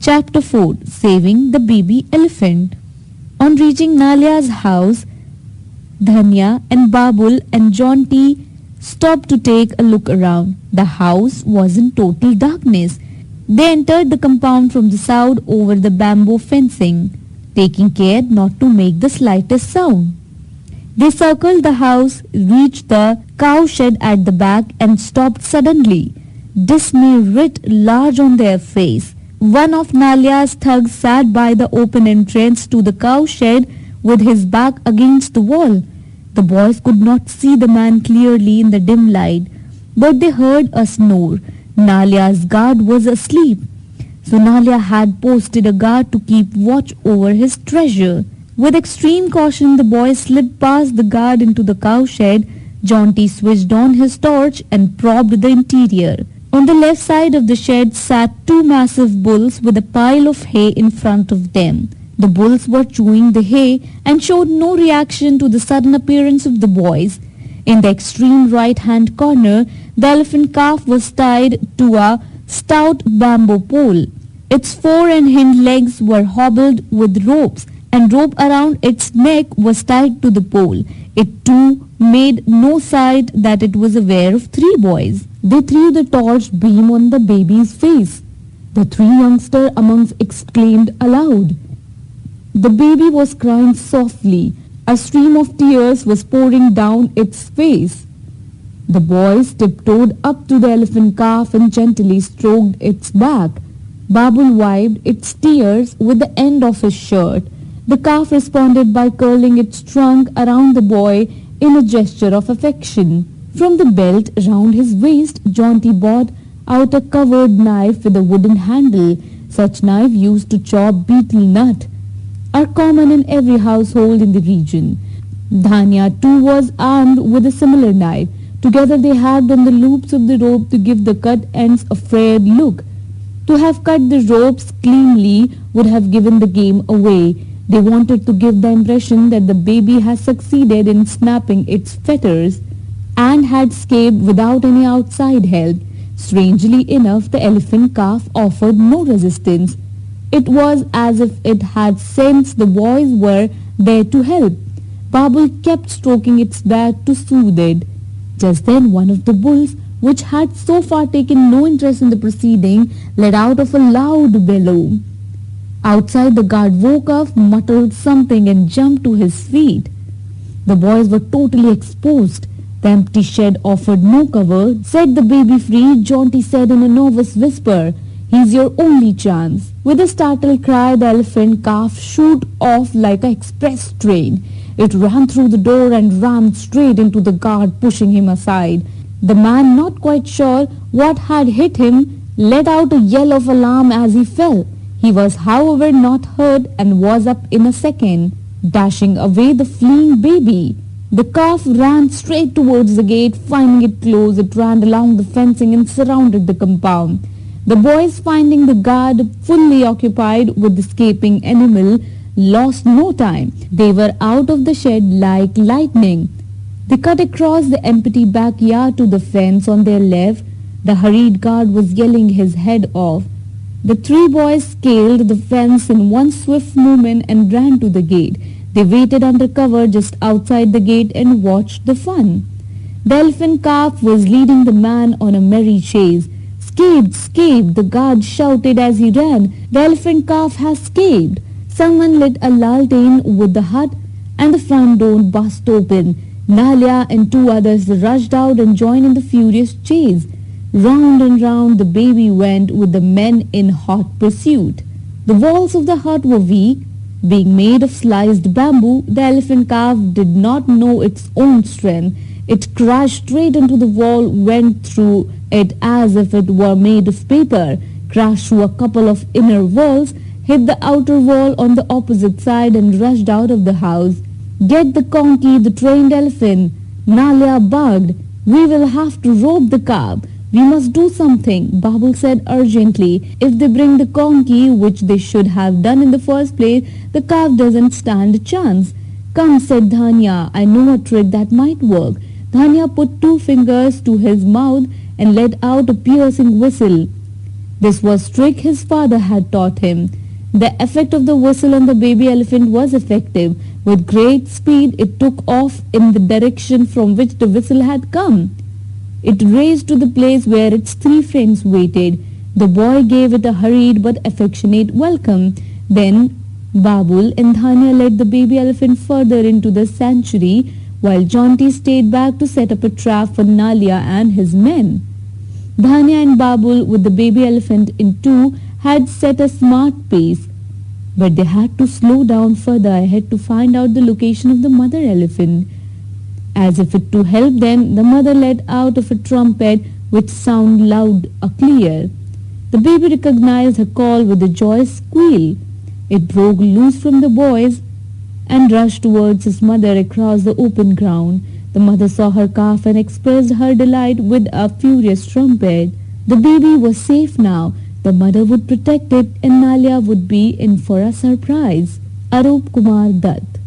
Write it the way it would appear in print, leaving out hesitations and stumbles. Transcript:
Chapter 4, Saving the Baby Elephant. On reaching Nalia's house, Dhanya and Babul and Jaunty stopped to take a look around. The house was in total darkness. They entered the compound from the south over the bamboo fencing, taking care not to make the slightest sound. They circled the house, reached the cow shed at the back and stopped suddenly. Dismay writ large on their face. One of Nalia's thugs sat by the open entrance to the cow shed with his back against the wall. The boys could not see the man clearly in the dim light, but they heard a snore. Nalia's guard was asleep, so Nalia had posted a guard to keep watch over his treasure. With extreme caution, the boys slipped past the guard into the cow shed. Jaunty switched on his torch and probed the interior. On the left side of the shed sat two massive bulls with a pile of hay in front of them. The bulls were chewing the hay and showed no reaction to the sudden appearance of the boys. In the extreme right-hand corner, the elephant calf was tied to a stout bamboo pole. Its fore and hind legs were hobbled with ropes, and rope around its neck was tied to the pole. It too made no sign that it was aware of three boys. They threw the torch beam on the baby's face. The three youngsters amongst exclaimed aloud. The baby was crying softly. A stream of tears was pouring down its face. The boys tiptoed up to the elephant calf and gently stroked its back. Babul wiped its tears with the end of his shirt. The calf responded by curling its trunk around the boy in a gesture of affection. From the belt round his waist, Jaunty brought out a covered knife with a wooden handle. Such knife used to chop betel nut are common in every household in the region. Dhanya too was armed with a similar knife. Together they hacked on the loops of the rope to give the cut ends a frayed look. To have cut the ropes cleanly would have given the game away. They wanted to give the impression that the baby had succeeded in snapping its fetters and had escaped without any outside help. Strangely enough, the elephant calf offered no resistance. It was as if it had sensed the boys were there to help. Babul kept stroking its back to soothe it. Just then one of the bulls, which had so far taken no interest in the proceeding, let out of a loud bellow. Outside, the guard woke up, muttered something and jumped to his feet. The boys were totally exposed. The empty shed offered no cover. Set the baby free, Jaunty said in a nervous whisper. He's your only chance. With a startled cry, the elephant calf shot off like an express train. It ran through the door and rammed straight into the guard, pushing him aside. The man, not quite sure what had hit him, let out a yell of alarm as he fell. He was, however, not hurt and was up in a second, dashing away the fleeing baby. The calf ran straight towards the gate. Finding it closed, it ran along the fencing and surrounded the compound. The boys, finding the guard fully occupied with the escaping animal, lost no time. They were out of the shed like lightning. They cut across the empty backyard to the fence on their left. The hurried guard was yelling his head off. The three boys scaled the fence in one swift movement and ran to the gate. They waited under cover just outside the gate and watched the fun. The elephant calf was leading the man on a merry chase. Escaped, escaped, the guard shouted as he ran. The elephant calf has escaped. Someone lit a lantern with the hut and the front door burst open. Nalia and two others rushed out and joined in the furious chase. Round and round the baby went with the men in hot pursuit. The walls of the hut were weak. Being made of sliced bamboo, the elephant calf did not know its own strength. It crashed straight into the wall, went through it as if it were made of paper, crashed through a couple of inner walls, hit the outer wall on the opposite side and rushed out of the house. Get the conky, the trained elephant. Nalia barked. We will have to rope the calf. We must do something, Babul said urgently. If they bring the conky, which they should have done in the first place, the calf doesn't stand a chance. Come, said Dhanya, I know a trick that might work. Dhanya put two fingers to his mouth and let out a piercing whistle. This was trick his father had taught him. The effect of the whistle on the baby elephant was effective. With great speed, it took off in the direction from which the whistle had come. It raced to the place where its three friends waited. The boy gave it a hurried but affectionate welcome. Then Babul and Dhanya led the baby elephant further into the sanctuary, while Jaunty stayed back to set up a trap for Nalia and his men. Dhanya and Babul, with the baby elephant in tow, had set a smart pace, but they had to slow down further ahead to find out the location of the mother elephant. As if to help them, the mother let out of a trumpet which sounded loud or clear. The baby recognized her call with a joyous squeal. It broke loose from the boys and rushed towards his mother across the open ground. The mother saw her calf and expressed her delight with a furious trumpet. The baby was safe now. The mother would protect it and Nalia would be in for a surprise. Arup Kumar Dutt.